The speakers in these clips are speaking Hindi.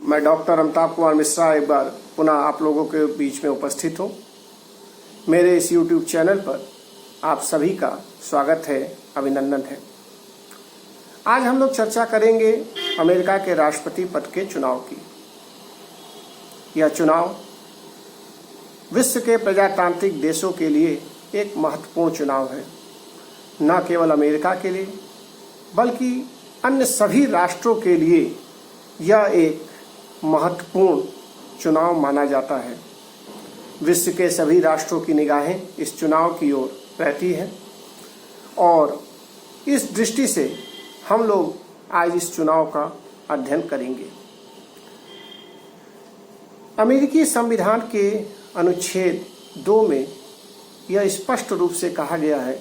मैं डॉक्टर अमिताभ कुमार मिश्रा एक बार पुनः आप लोगों के बीच में उपस्थित हूँ। मेरे इस YouTube चैनल पर आप सभी का स्वागत है, अभिनंदन है। आज हम लोग चर्चा करेंगे अमेरिका के राष्ट्रपति पद के चुनाव की। यह चुनाव विश्व के प्रजातांत्रिक देशों के लिए एक महत्वपूर्ण चुनाव है, न केवल अमेरिका के लिए बल्कि अन्य सभी राष्ट्रों के लिए यह एक महत्वपूर्ण चुनाव माना जाता है। विश्व के सभी राष्ट्रों की निगाहें इस चुनाव की ओर रहती हैं और इस दृष्टि से हम लोग आज इस चुनाव का अध्ययन करेंगे। अमेरिकी संविधान के अनुच्छेद 2 में यह स्पष्ट रूप से कहा गया है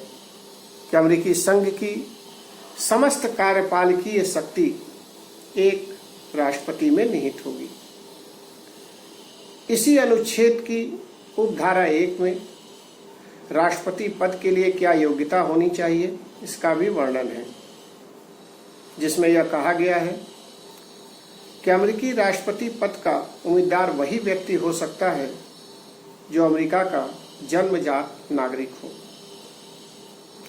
कि अमेरिकी संघ की समस्त कार्यपालकीय शक्ति एक राष्ट्रपति में निहित होगी। इसी अनुच्छेद की उपधारा 1 में राष्ट्रपति पद के लिए क्या योग्यता होनी चाहिए इसका भी वर्णन है, जिसमें यह कहा गया है कि अमेरिकी राष्ट्रपति पद का उम्मीदवार वही व्यक्ति हो सकता है जो अमेरिका का जन्मजात नागरिक हो।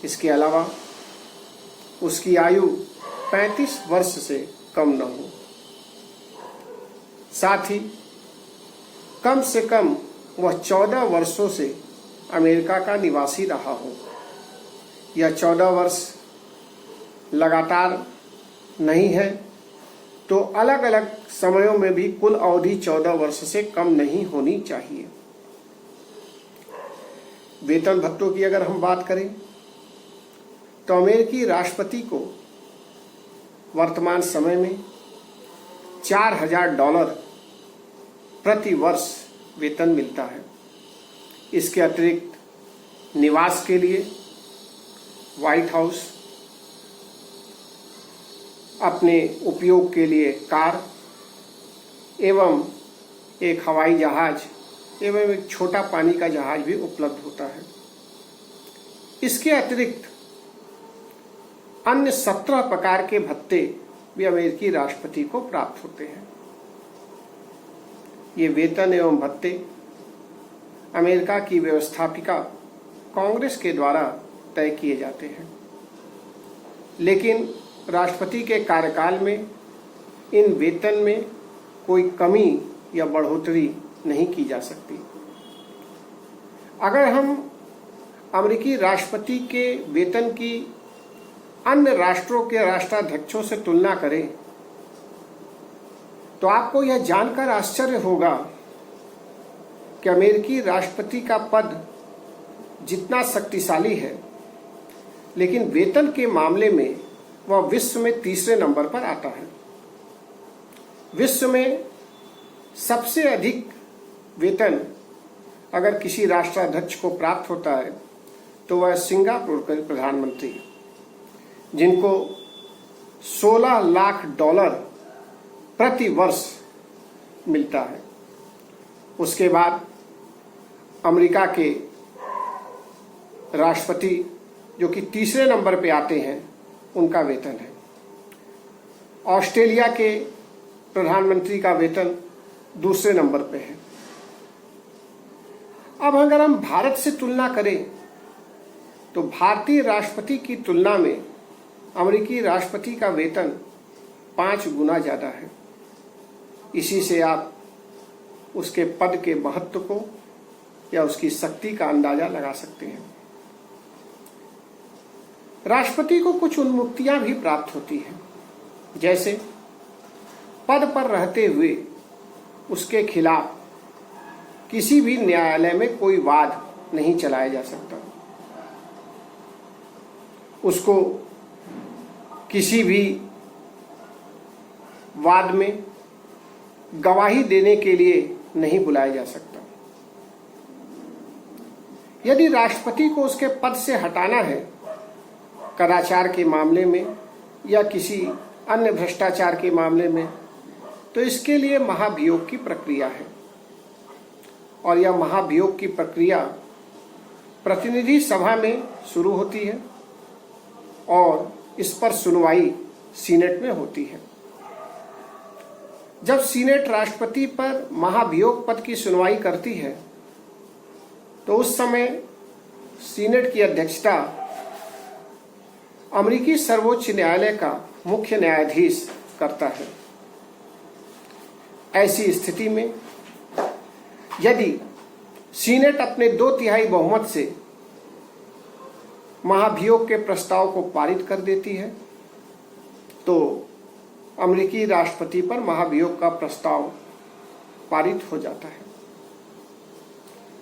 इसके अलावा उसकी आयु 35 वर्ष से कम न हो। साथ ही कम से कम वह 14 वर्षों से अमेरिका का निवासी रहा हो। यह 14 वर्ष लगातार नहीं है तो अलग अलग समयों में भी कुल अवधि 14 वर्ष से कम नहीं होनी चाहिए। वेतन भत्तों की अगर हम बात करें तो अमेरिकी राष्ट्रपति को वर्तमान समय में $4000 प्रति वर्ष वेतन मिलता है। इसके अतिरिक्त निवास के लिए व्हाइट हाउस, अपने उपयोग के लिए कार एवं एक हवाई जहाज एवं एक छोटा पानी का जहाज भी उपलब्ध होता है। इसके अतिरिक्त अन्य 17 प्रकार के भत्ते भी अमेरिकी राष्ट्रपति को प्राप्त होते हैं। ये वेतन एवं भत्ते अमेरिका की व्यवस्थापिका कांग्रेस के द्वारा तय किए जाते हैं, लेकिन राष्ट्रपति के कार्यकाल में इन वेतन में कोई कमी या बढ़ोतरी नहीं की जा सकती। अगर हम अमेरिकी राष्ट्रपति के वेतन की अन्य राष्ट्रों के राष्ट्राध्यक्षों से तुलना करें तो आपको यह जानकर आश्चर्य होगा कि अमेरिकी राष्ट्रपति का पद जितना शक्तिशाली है, लेकिन वेतन के मामले में वह विश्व में तीसरे नंबर पर आता है। विश्व में सबसे अधिक वेतन अगर किसी राष्ट्राध्यक्ष को प्राप्त होता है तो वह सिंगापुर के प्रधानमंत्री, जिनको $16 लाख प्रति वर्ष मिलता है। उसके बाद अमेरिका के राष्ट्रपति जो कि तीसरे नंबर पे आते हैं उनका वेतन है। ऑस्ट्रेलिया के प्रधानमंत्री का वेतन दूसरे नंबर पे है। अब अगर हम भारत से तुलना करें तो भारतीय राष्ट्रपति की तुलना में अमेरिकी राष्ट्रपति का वेतन 5 गुना ज़्यादा है। इसी से आप उसके पद के महत्व को या उसकी शक्ति का अंदाजा लगा सकते हैं। राष्ट्रपति को कुछ उन्मुक्तियां भी प्राप्त होती हैं, जैसे पद पर रहते हुए उसके खिलाफ किसी भी न्यायालय में कोई वाद नहीं चलाया जा सकता। उसको किसी भी वाद में गवाही देने के लिए नहीं बुलाया जा सकता। यदि राष्ट्रपति को उसके पद से हटाना है कदाचार के मामले में या किसी अन्य भ्रष्टाचार के मामले में, तो इसके लिए महाभियोग की प्रक्रिया है और यह महाभियोग की प्रक्रिया प्रतिनिधि सभा में शुरू होती है और इस पर सुनवाई सीनेट में होती है। जब सीनेट राष्ट्रपति पर महाभियोग पद की सुनवाई करती है तो उस समय सीनेट की अध्यक्षता अमेरिकी सर्वोच्च न्यायालय का मुख्य न्यायाधीश करता है। ऐसी स्थिति में यदि सीनेट अपने 2/3 बहुमत से महाभियोग के प्रस्ताव को पारित कर देती है तो अमेरिकी राष्ट्रपति पर महाभियोग का प्रस्ताव पारित हो जाता है।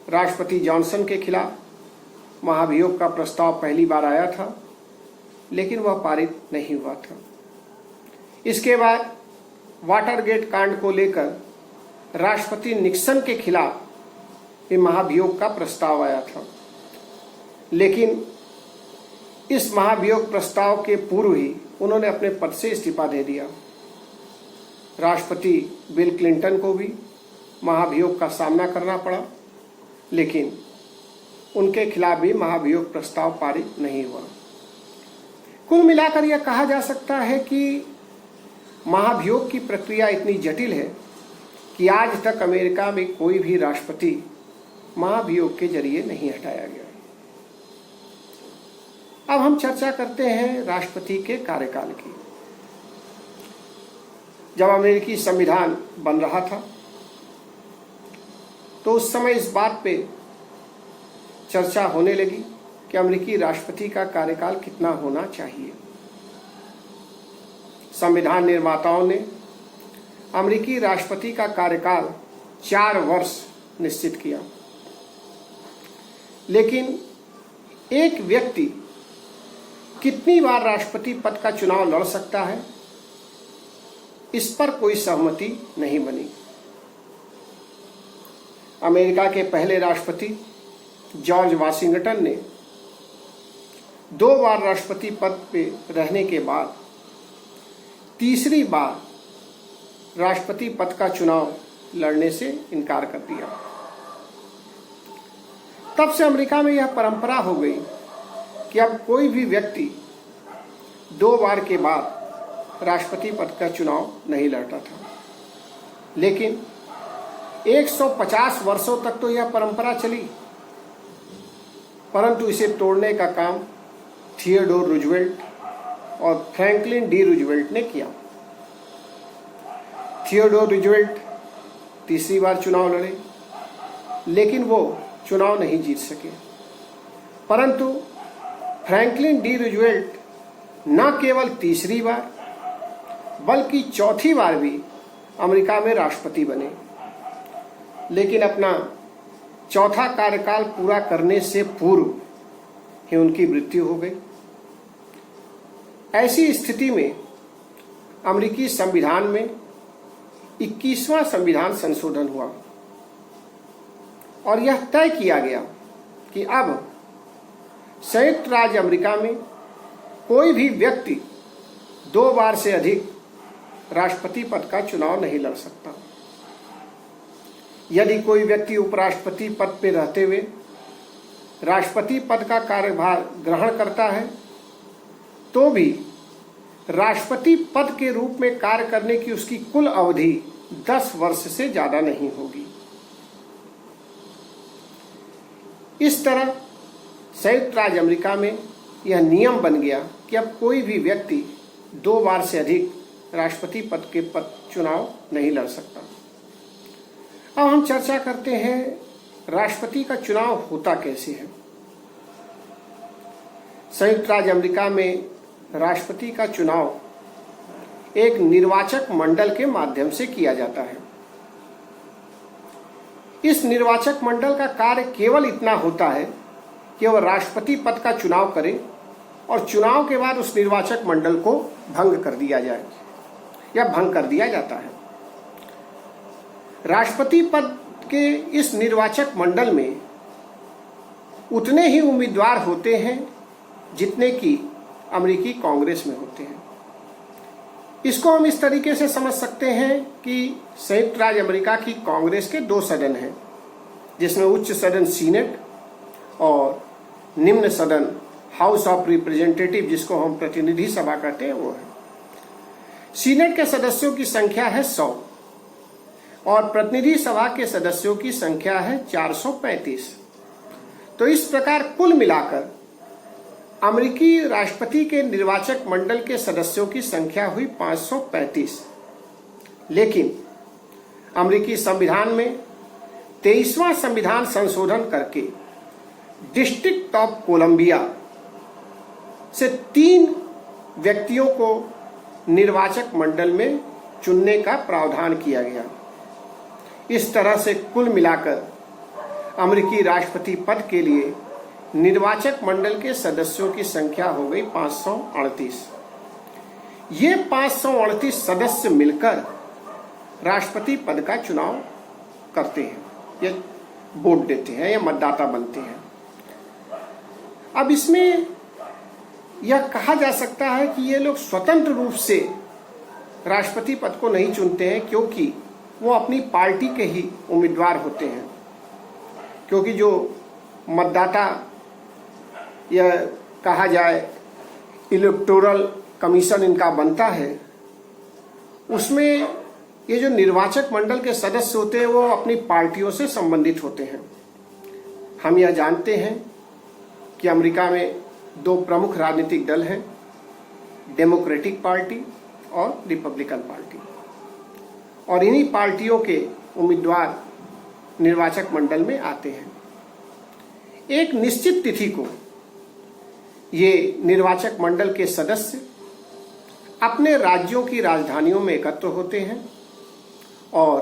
राष्ट्रपति जॉनसन के खिलाफ महाभियोग का प्रस्ताव पहली बार आया था, लेकिन वह पारित नहीं हुआ था। इसके बाद वाटरगेट कांड को लेकर राष्ट्रपति निक्सन के खिलाफ ये महाभियोग का प्रस्ताव आया था, लेकिन इस महाभियोग प्रस्ताव के पूर्व ही उन्होंने अपने पद से इस्तीफा दे दिया। राष्ट्रपति बिल क्लिंटन को भी महाभियोग का सामना करना पड़ा, लेकिन उनके खिलाफ भी महाभियोग प्रस्ताव पारित नहीं हुआ। कुल मिलाकर यह कहा जा सकता है कि महाभियोग की प्रक्रिया इतनी जटिल है कि आज तक अमेरिका में कोई भी राष्ट्रपति महाभियोग के जरिए नहीं हटाया गया। अब हम चर्चा करते हैं राष्ट्रपति के कार्यकाल की। जब अमेरिकी संविधान बन रहा था तो उस समय इस बात पे चर्चा होने लगी कि अमेरिकी राष्ट्रपति का कार्यकाल कितना होना चाहिए। संविधान निर्माताओं ने अमेरिकी राष्ट्रपति का कार्यकाल 4 वर्ष निश्चित किया, लेकिन एक व्यक्ति कितनी बार राष्ट्रपति पद का चुनाव लड़ सकता है, इस पर कोई सहमति नहीं बनी। अमेरिका के पहले राष्ट्रपति जॉर्ज वाशिंगटन ने 2 बार राष्ट्रपति पद पे रहने के बाद तीसरी बार राष्ट्रपति पद का चुनाव लड़ने से इनकार कर दिया। तब से अमेरिका में यह परंपरा हो गई कि अब कोई भी व्यक्ति 2 बार के बाद राष्ट्रपति पद का चुनाव नहीं लड़ता था, लेकिन 150 वर्षों तक तो यह परंपरा चली, परंतु इसे तोड़ने का काम थियोडोर रूजवेल्ट और फ्रैंकलिन डी रूजवेल्ट ने किया। थियोडोर रूजवेल्ट तीसरी बार चुनाव लड़े, लेकिन वो चुनाव नहीं जीत सके, परंतु फ्रैंकलिन डी रूजवेल्ट न केवल तीसरी बार बल्कि चौथी बार भी अमेरिका में राष्ट्रपति बने, लेकिन अपना चौथा कार्यकाल पूरा करने से पूर्व ही उनकी मृत्यु हो गई। ऐसी स्थिति में अमेरिकी संविधान में 21वां संविधान संशोधन हुआ और यह तय किया गया कि अब संयुक्त राज्य अमेरिका में कोई भी व्यक्ति 2 बार से अधिक राष्ट्रपति पद का चुनाव नहीं लड़ सकता। यदि कोई व्यक्ति उपराष्ट्रपति पद पर रहते हुए राष्ट्रपति पद का कार्यभार ग्रहण करता है तो भी राष्ट्रपति पद के रूप में कार्य करने की उसकी कुल अवधि 10 वर्ष से ज्यादा नहीं होगी। इस तरह संयुक्त राज्य अमेरिका में यह नियम बन गया कि अब कोई भी व्यक्ति 2 बार से अधिक राष्ट्रपति पद के चुनाव नहीं लड़ सकता। अब हम चर्चा करते हैं राष्ट्रपति का चुनाव होता कैसे है। संयुक्त राज्य अमेरिका में राष्ट्रपति का चुनाव एक निर्वाचक मंडल के माध्यम से किया जाता है। इस निर्वाचक मंडल का कार्य केवल इतना होता है कि वह राष्ट्रपति पद का चुनाव करे और चुनाव के बाद उस निर्वाचक मंडल को भंग कर दिया जाए या भंग कर दिया जाता है। राष्ट्रपति पद के इस निर्वाचक मंडल में उतने ही उम्मीदवार होते हैं जितने कि अमेरिकी कांग्रेस में होते हैं। इसको हम इस तरीके से समझ सकते हैं कि संयुक्त राज्य अमेरिका की कांग्रेस के 2 सदन हैं, जिसमें उच्च सदन सीनेट और निम्न सदन हाउस ऑफ रिप्रेजेंटेटिव, जिसको हम प्रतिनिधि सभा कहते हैं, वो है। सीनेट के सदस्यों की संख्या है 100 और प्रतिनिधि सभा के सदस्यों की संख्या है 435। तो इस प्रकार कुल मिलाकर अमेरिकी राष्ट्रपति के निर्वाचक मंडल के सदस्यों की संख्या हुई 535। लेकिन अमेरिकी संविधान में 23वां संविधान संशोधन करके डिस्ट्रिक्ट ऑफ कोलंबिया से 3 व्यक्तियों को निर्वाचक मंडल में चुनने का प्रावधान किया गया। इस तरह से कुल मिलाकर अमेरिकी राष्ट्रपति पद के लिए निर्वाचक मंडल के सदस्यों की संख्या हो गई 538। ये 538 सदस्य मिलकर राष्ट्रपति पद का चुनाव करते हैं या वोट देते हैं या मतदाता बनते हैं। अब इसमें यह कहा जा सकता है कि ये लोग स्वतंत्र रूप से राष्ट्रपति पद को नहीं चुनते हैं, क्योंकि वो अपनी पार्टी के ही उम्मीदवार होते हैं। क्योंकि जो मतदाता या कहा जाए इलेक्टोरल कमीशन इनका बनता है, उसमें ये जो निर्वाचक मंडल के सदस्य होते हैं वो अपनी पार्टियों से संबंधित होते हैं। हम यह जानते हैं कि अमेरिका में 2 प्रमुख राजनीतिक दल हैं, डेमोक्रेटिक पार्टी और रिपब्लिकन पार्टी, और इन्हीं पार्टियों के उम्मीदवार निर्वाचक मंडल में आते हैं। एक निश्चित तिथि को ये निर्वाचक मंडल के सदस्य अपने राज्यों की राजधानियों में एकत्र होते हैं और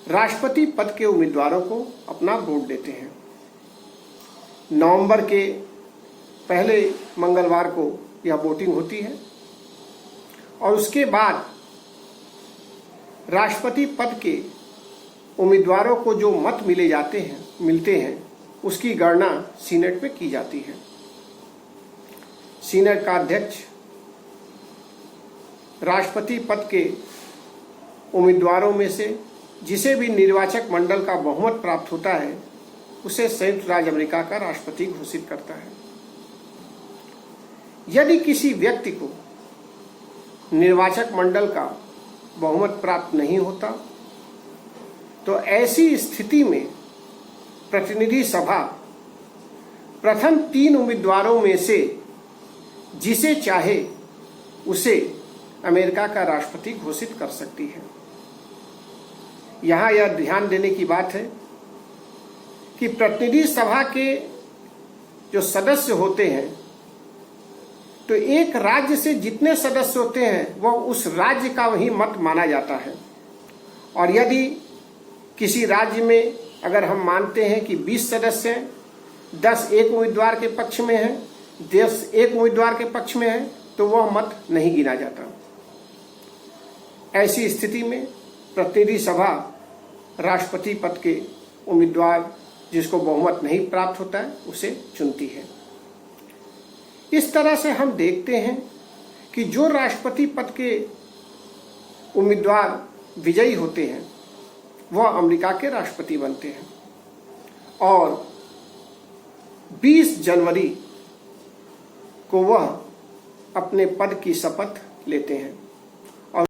राष्ट्रपति पद के उम्मीदवारों को अपना वोट देते हैं। नवंबर के पहले मंगलवार को यह वोटिंग होती है और उसके बाद राष्ट्रपति पद के उम्मीदवारों को जो मत मिलते हैं उसकी गणना सीनेट में की जाती है। सीनेट का अध्यक्ष राष्ट्रपति पद के उम्मीदवारों में से जिसे भी निर्वाचक मंडल का बहुमत प्राप्त होता है उसे संयुक्त राज्य अमेरिका का राष्ट्रपति घोषित करता है। यदि किसी व्यक्ति को निर्वाचक मंडल का बहुमत प्राप्त नहीं होता तो ऐसी स्थिति में प्रतिनिधि सभा प्रथम 3 उम्मीदवारों में से जिसे चाहे उसे अमेरिका का राष्ट्रपति घोषित कर सकती है। यहाँ यह ध्यान देने की बात है कि प्रतिनिधि सभा के जो सदस्य होते हैं तो एक राज्य से जितने सदस्य होते हैं वह उस राज्य का वही मत माना जाता है। और यदि किसी राज्य में अगर हम मानते हैं कि 20 सदस्य हैं, 10 एक उम्मीदवार के पक्ष में हैं, 10 एक उम्मीदवार के पक्ष में है, तो वह मत नहीं गिना जाता। ऐसी स्थिति में प्रतिनिधि सभा राष्ट्रपति पद के उम्मीदवार जिसको बहुमत नहीं प्राप्त होता है उसे चुनती है। इस तरह से हम देखते हैं कि जो राष्ट्रपति पद के उम्मीदवार विजयी होते हैं वह अमेरिका के राष्ट्रपति बनते हैं और 20 जनवरी को वह अपने पद की शपथ लेते हैं।